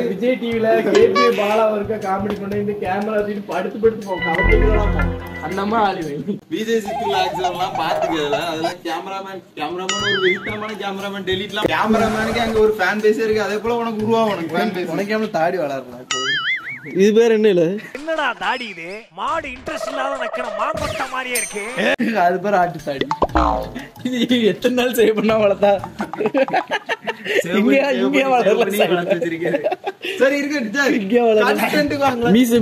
விஜய் டிவில கேபி பாலா இருக்க காமெடி பண்ண இந்த கேமரா வச்சுட்டு படுத்து படுத்து போகும் கவர்ந்துக்கலாம் அந்த மாதிரி ஆளுவை விஜய் சித்திரா எல்லாம் பாத்துக்கல அதெல்லாம் கேமராமேன் ஒரு வெயிட்டான கேமராமேன் டெலிட்லாம் கேமராமேனுக்கு அங்க ஒரு ஃபேன் பேஸ் இருக்கு அதே போல உனக்கு உருவாகும் உனக்கு ஃபேன் பேஸ் உனக்கு தாடி வளரலாம் இது பேர் என்ன இல்ல என்னடா தாடி இது மாடு இன்ட்ரெஸ்ட் இல்லாத நக்கிற மாங்கொட்ட மாதிரியே இருக்கு அது பேர் ஆட்டு தாடி இது எத்தனை நாள் சேவ் பண்ணா வளர்த்தா இங்க வளரல சரி இருக்கு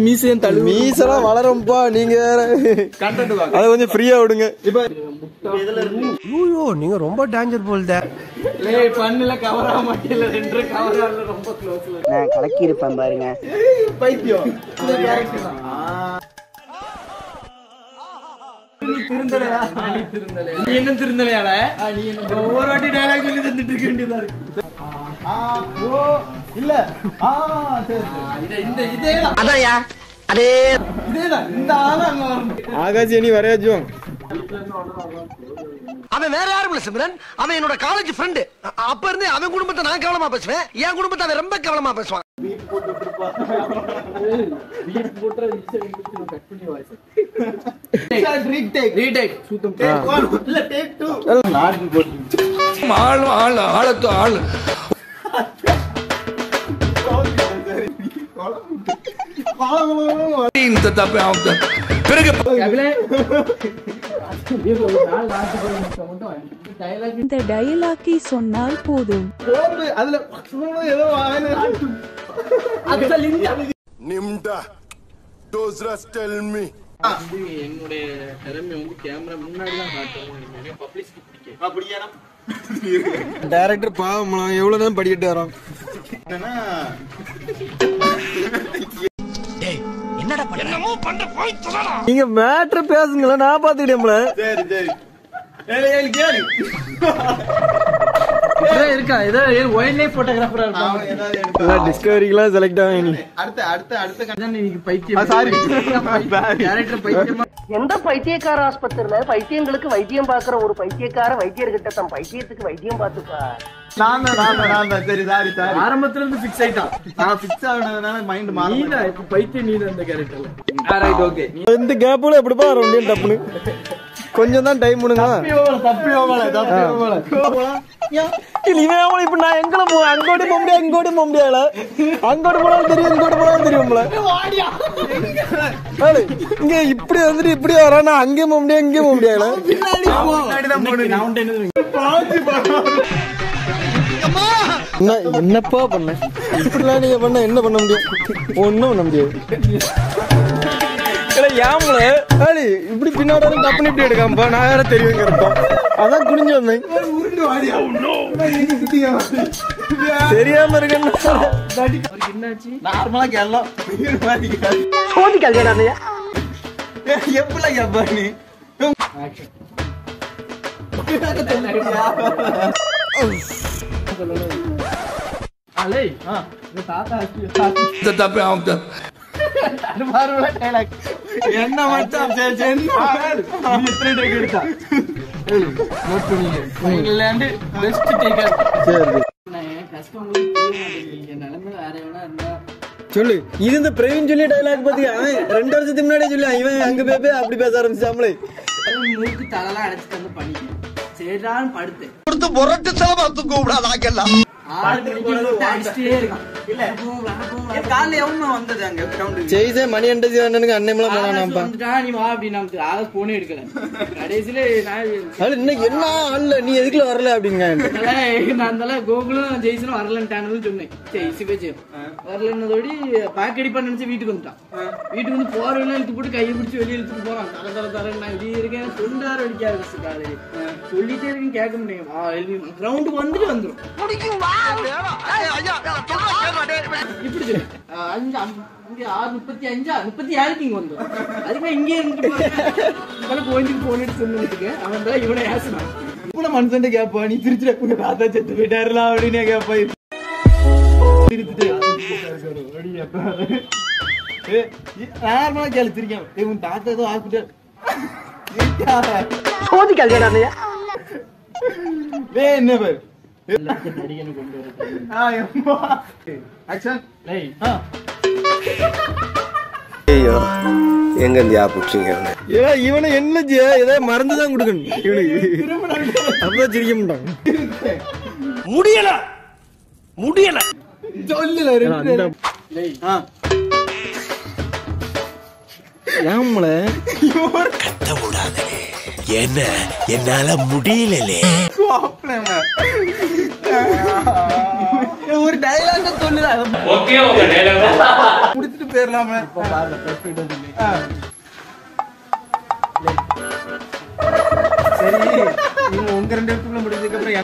மீசையும் தள்ளு மீசெல்லாம் வளரும்பா நீங்க கண்டென்ட் வாங்க அதை கொஞ்சம் ஃப்ரீயா விடுங்க இப்ப ஐயோ நீங்க ரொம்ப டேஞ்சர் போல்த லேய் பண்ணல கவர் ஆக மாட்டேல ரெண்டரை கவர் ஆகல ரொம்ப க்ளோஸ்ல நான் கலக்கி இருப்பேன் பாருங்க பைத்தியம் இந்த கேரக்டர் நீ திருந்தலையா நீ என்ன திருந்தலையால நீ என்ன ஒவ்வொரு வாட்டி டயலாக் சொல்லி தந்துட்டு இருக்க வேண்டியதா இருக்கு ஓ இல்ல சரி இந்த இதேதான் அதான்யா அதே இதேதான் இந்த ஆளு அங்க வரணும் ஆகாஷ் நீ வரையாச்சும் அவன் வேற யாரும் இல்ல சிம்ரன் அவன் என்னோட காலேஜ் ஃப்ரெண்ட் அப்ப இருந்து அவன் குடும்பத்தை நான் கவனமா பேசுவேன் என் குடும்பத்தை அவன் ரொம்ப கவனமா பேசுவான் வீட் போட்ற இன்ஸ்டா கட் பண்ணி வாய்ஸ் ரீடேக் சுத்தம் டேக் 1 இல்ல டேக் 2 நாட் போட்டு ஆள் இந்த தப்பு ஆகும் பிறகு இந்த டயலாக்கை சொன்னால் போதும் அதுல ஏதோ நிம்டா டோஸ்ரஸ் டெல் மீ என்னுடைய திறமை வந்து கேமரா முன்னாடி தான் காட்டுறேன் பப்ளிசிட்டி பிடிக்கும் அப்படியே டைரக்டர் பாவம் எவ்வளவு தான் படிக்கிட்டு வரோம் என்னடா என்னமோ பண்ண போய் சொல்லடா நீங்க மேட்டர் பேசுங்களா நான் பாத்துக்கிட்டேன்ல சரி ஏழு கேளு இருக்கா ஏதோ வைல்ட் லைஃப் போட்டோகிராஃபரா இருப்பான் டிஸ்கவரிக்குலாம் செலக்ட் ஆகும் அடுத்த நீங்க பைத்தியம் கேரக்டர் பைத்தியமா எந்த பைத்தியக்கார ஆஸ்பத்திரியில பைத்தியங்களுக்கு வைத்தியம் பாக்குற ஒரு பைத்தியக்கார வைத்தியர்கிட்ட தன் பைத்தியத்துக்கு வைத்தியம் பார்த்துப்பா நான் தான் சரி சாரி ஆரம்பத்துல இருந்து ஃபிக்ஸ் ஆயிட்டான் நான் ஃபிக்ஸ் ஆனதுனால மைண்ட் நீதான் இப்ப பைத்தியம் நீதான் அந்த கேரக்டர்ல ரைட் ஓகே இந்த கேப்ல எப்படிப்பா வர முடியும் டப்புனு கொஞ்சம் தான் டைம் விடுங்க தப்பி இவன் இப்ப நான் எங்கட போ அங்கோடி போக முடியாது இங்கோடி போக முடியாது அங்கோடி போனாலும் தெரியும் இங்கோடி போனாலும் தெரியும்ல இங்க இப்படி வந்துட்டு இப்படி வரானா அங்கேயும் போக முடியாது இங்கேயும் போக முடியாது என்னப்பா பண்ண இப்படிலாம் நீங்க பண்ண என்ன பண்ண முடியும் ஒன்னும் பண்ண முடியாது இப்படி பின்னாடி டப்புனு இப்படி எடுக்காமப்பா நான் வேற தெரியுங்கிறப்ப அதான் குனிஞ்சு வந்தேன் தெரியாம இருக்கேன் நார்மலா கேரளம் சோதி கல்யாணம் எப்பல கேப்பா நீ இந்த தப்பு ஆகும் என்ன மச்சான் சொல்லு இது இந்த பிரவீன் சொல்லி டைலாக் பத்தி அவன் 2 வருஷத்துக்கு முன்னாடியே சொல்லி இவன் அங்க போய் அப்படி பேச ஆரம்பிச்சாமலே மூக்கு தலைலாம் அடைச்சிட்டு வந்து பண்ணிட்டேன் சரிடான்னு படுத்து கொடுத்து முரட்டு செலவா தூக்க கூடாது ஆக்கெல்லாம் 6 மணிக்கு அடிச்சிட்டே இருக்கான் காலைல எவனும் வந்தது அங்க கிரவுண்ட் செய்தே மணி அண்டசி அண்ணனுக்கு அன்னையெல்லாம் போனானாப்பா நீ வா அப்படின்னு நமக்கு ஆக போனே எடுக்கல கடைசியில அது இன்னைக்கு என்ன ஆள்ல நீ எதுக்குள்ள வரல அப்படிங்க நான் கோகுலும் ஜெய்சனும் வரலன்ட்டானு சொன்னேன் ஜெய்சி பேச்சு வரலன்னதோடி பேக் அடி பண்ண நினைச்சு வீட்டுக்கு வந்துட்டான் வீட்டுக்கு வந்து போற எல்லாம் இழுத்து போட்டு கையை பிடிச்சி வெளியே இழுத்துட்டு போறான் தர நான் இப்படி இருக்கேன் தொண்டார அடிக்க ஆரம்பிச்சுட்டாரு சொல்லிட்டே இருக்கேன் கேட்க முடியும் கிரவுண்டுக்கு வந்துட்டு வந்துடும் இப்படி சொல்லு 6:35 இங்க வந்தோம் அதுக்கு இங்கே இருந்துட்டு கோயிலுக்கு போனிட்டு சொன்னதுக்கு அவன் தான் இவனை ஏசினான் இப்ப மனுஷன் கேப்பா நீ திருச்சிட்டு தாத்தா செத்து போயிட்டாருலாம் அப்படின்னு கேப்பா நார்மலா கேளு திருக்கேன் இவன் தாத்தா ஏதோ ஹாஸ்பிட்டல் சோதி கல்யாணம் என்ன பேர் நடிகனை கொண்டு வரேன். ஆக்ஷன். ஐயோ எங்க இந்தியா புடிச்சீங்க இவனை என்ன ஏதாவது மறந்துதான் கொடுக்கணும் இவனுக்கு அப்பதான் சிரிக்க மாட்டான். முடியல சொல்லல ஏமல கத்த கூடாதே என்ன என்னால முடியலலே ஒரு டயலாக் சொல்லுடா. முடிச்சிட்டு போயிடலாமே. சரி நீங்க உங்க 2 இடத்துக்குள்ள முடிஞ்சதுக்கு அப்புறம்